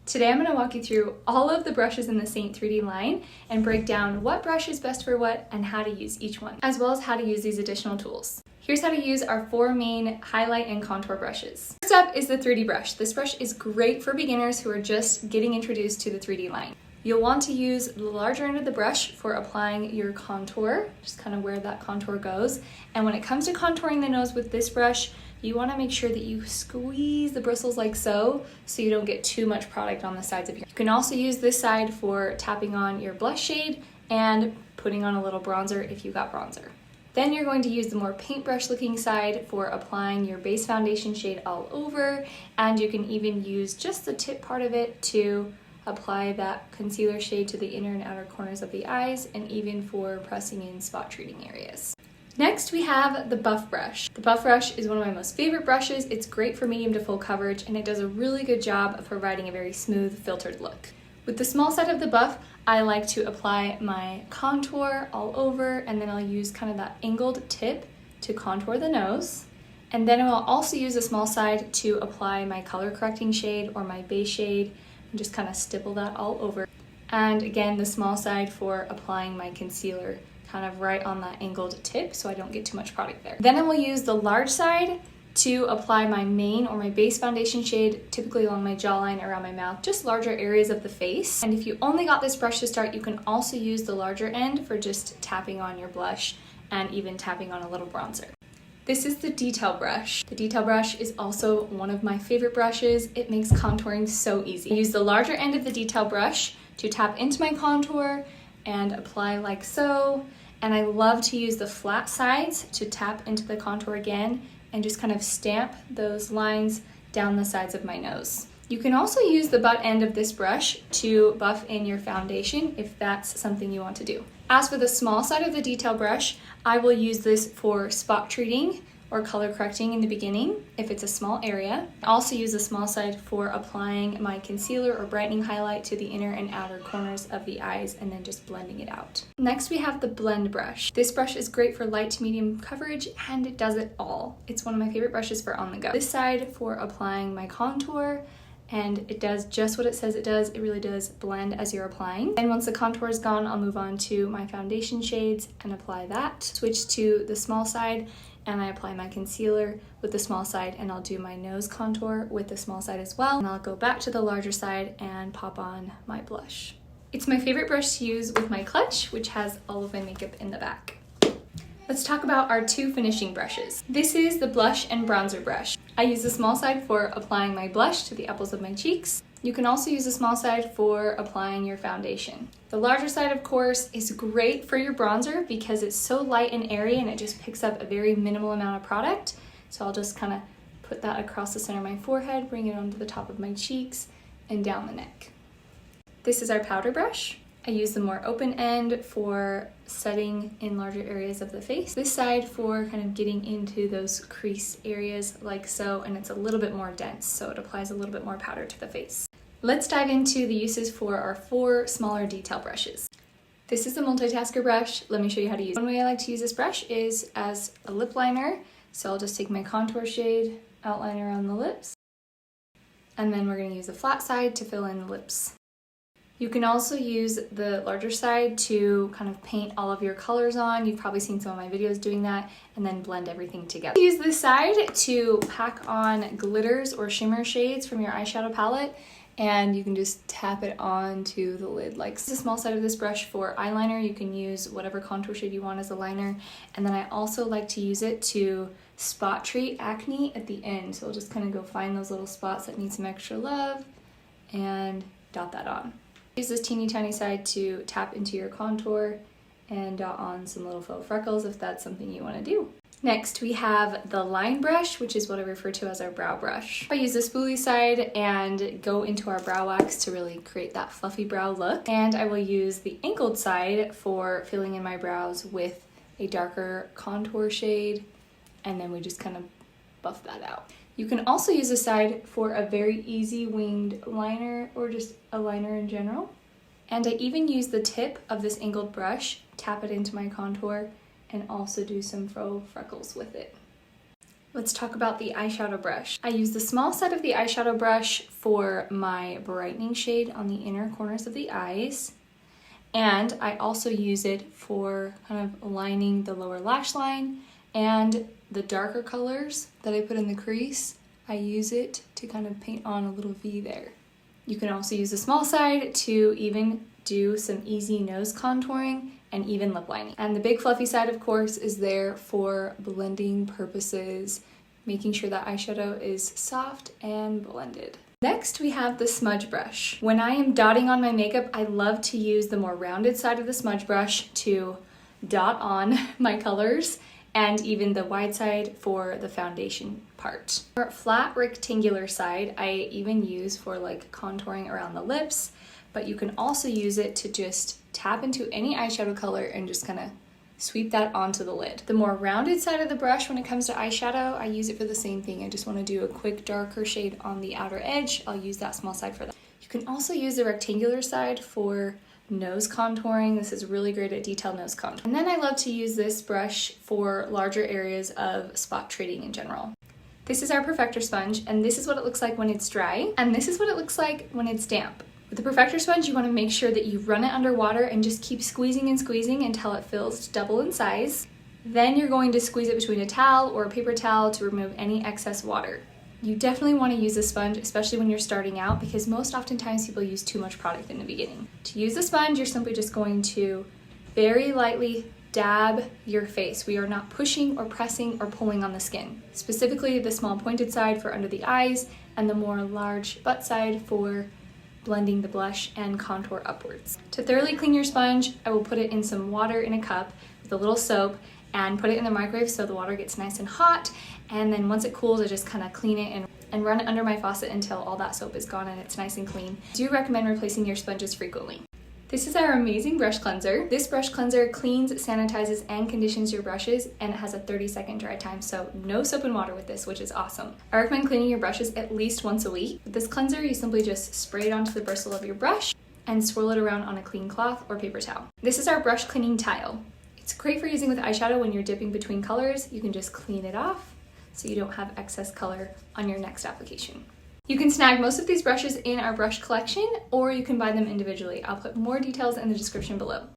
Today I'm going to walk you through all of the brushes in the Seint IIID line and break down what brush is best for what and how to use each one, as well as how to use these additional tools. Here's how to use our 4 main highlight and contour brushes. First up is the IIID brush. This brush is great for beginners who are just getting introduced to the IIID line. You'll want to use the larger end of the brush for applying your contour, just kind of where that contour goes. And when it comes to contouring the nose with this brush, you want to make sure that you squeeze the bristles like so you don't get too much product on the sides of your. You can also use this side for tapping on your blush shade and putting on a little bronzer if you got bronzer. Then you're going to use the more paintbrush looking side for applying your base foundation shade all over, and you can even use just the tip part of it to apply that concealer shade to the inner and outer corners of the eyes, and even for pressing in spot treating areas. Next, we have the buff brush. The buff brush is one of my most favorite brushes. It's great for medium to full coverage, and it does a really good job of providing a very smooth, filtered look. With the small side of the buff, I like to apply my contour all over, and then I'll use kind of that angled tip to contour the nose. And then I'll also use the small side to apply my color correcting shade or my base shade, and just kind of stipple that all over. And again, the small side for applying my concealer kind of right on that angled tip so I don't get too much product there. Then I will use the large side to apply my main or my base foundation shade, typically along my jawline, around my mouth, just larger areas of the face. And if you only got this brush to start, you can also use the larger end for just tapping on your blush and even tapping on a little bronzer. This is the detail brush. The detail brush is also one of my favorite brushes. It makes contouring so easy. I use the larger end of the detail brush to tap into my contour and apply like so. And I love to use the flat sides to tap into the contour again and just kind of stamp those lines down the sides of my nose. You can also use the butt end of this brush to buff in your foundation if that's something you want to do. As for the small side of the detail brush, I will use this for spot treating or color correcting in the beginning if it's a small area. I also use the small side for applying my concealer or brightening highlight to the inner and outer corners of the eyes and then just blending it out. Next, we have the blend brush. This brush is great for light to medium coverage, and it does it all. It's one of my favorite brushes for on the go. This side for applying my contour, and it does just what it says it does. It really does blend as you're applying. And once the contour is gone, I'll move on to my foundation shades and apply that. Switch to the small side, and I apply my concealer with the small side, and I'll do my nose contour with the small side as well. And I'll go back to the larger side and pop on my blush. It's my favorite brush to use with my clutch, which has all of my makeup in the back. Let's talk about our 2 finishing brushes. This is the blush and bronzer brush. I use the small side for applying my blush to the apples of my cheeks. You can also use the small side for applying your foundation. The larger side, of course, is great for your bronzer because it's so light and airy and it just picks up a very minimal amount of product. So I'll just kind of put that across the center of my forehead, bring it onto the top of my cheeks and down the neck. This is our powder brush. I use the more open end for setting in larger areas of the face. This side for kind of getting into those crease areas like so, and it's a little bit more dense, so it applies a little bit more powder to the face. Let's dive into the uses for our 4 smaller detail brushes. This is the MultiTasker brush. Let me show you how to use it. One way I like to use this brush is as a lip liner. So I'll just take my contour shade, outline around the lips, and then we're going to use the flat side to fill in the lips. You can also use the larger side to kind of paint all of your colors on. You've probably seen some of my videos doing that, and then blend everything together. Use this side to pack on glitters or shimmer shades from your eyeshadow palette, and you can just tap it onto the lid. Like this is the small side of this brush for eyeliner. You can use whatever contour shade you want as a liner. And then I also like to use it to spot treat acne at the end. So I'll just kind of go find those little spots that need some extra love and dot that on. Use this teeny tiny side to tap into your contour and dot on some little faux freckles if that's something you want to do. Next, we have the line brush, which is what I refer to as our brow brush. I use the spoolie side and go into our brow wax to really create that fluffy brow look. And I will use the angled side for filling in my brows with a darker contour shade, and then we just kind of buff that out. You can also use this side for a very easy winged liner or just a liner in general. And I even use the tip of this angled brush, tap it into my contour, and also do some faux freckles with it. Let's talk about the eyeshadow brush. I use the small side of the eyeshadow brush for my brightening shade on the inner corners of the eyes. And I also use it for kind of lining the lower lash line, and the darker colors that I put in the crease, I use it to kind of paint on a little V there. You can also use the small side to even do some easy nose contouring and even lip lining. And the big fluffy side, of course, is there for blending purposes, making sure that eyeshadow is soft and blended. Next, we have the smudge brush. When I am dotting on my makeup, I love to use the more rounded side of the smudge brush to dot on my colors, and even the wide side for the foundation part. For flat rectangular side, I even use for like contouring around the lips, but you can also use it to just tap into any eyeshadow color and just kind of sweep that onto the lid. The more rounded side of the brush when it comes to eyeshadow, I use it for the same thing. I just want to do a quick darker shade on the outer edge. I'll use that small side for that. You can also use the rectangular side for nose contouring. This is really great at detailed nose contour. And then I love to use this brush for larger areas of spot treating in general. This is our perfector sponge, and this is what it looks like when it's dry, and this is what it looks like when it's damp. With the perfector sponge, you want to make sure that you run it under water and just keep squeezing and squeezing until it fills to double in size. Then you're going to squeeze it between a towel or a paper towel to remove any excess water. You definitely want to use a sponge, especially when you're starting out, because most oftentimes people use too much product in the beginning. To use a sponge, you're simply just going to very lightly dab your face. We are not pushing or pressing or pulling on the skin. Specifically the small pointed side for under the eyes and the more large butt side for blending the blush and contour upwards. To thoroughly clean your sponge, I will put it in some water in a cup with a little soap and put it in the microwave so the water gets nice and hot, and then once it cools I just kind of clean it and run it under my faucet until all that soap is gone and it's nice and clean. I do recommend replacing your sponges frequently. This is our amazing brush cleanser. This brush cleanser cleans, sanitizes, and conditions your brushes, and it has a 30-second dry time, so no soap and water with this, which is awesome. I recommend cleaning your brushes at least once a week. With this cleanser, you simply just spray it onto the bristle of your brush and swirl it around on a clean cloth or paper towel. This is our brush cleaning tile. It's great for using with eyeshadow when you're dipping between colors. You can just clean it off so you don't have excess color on your next application. You can snag most of these brushes in our brush collection, or you can buy them individually. I'll put more details in the description below.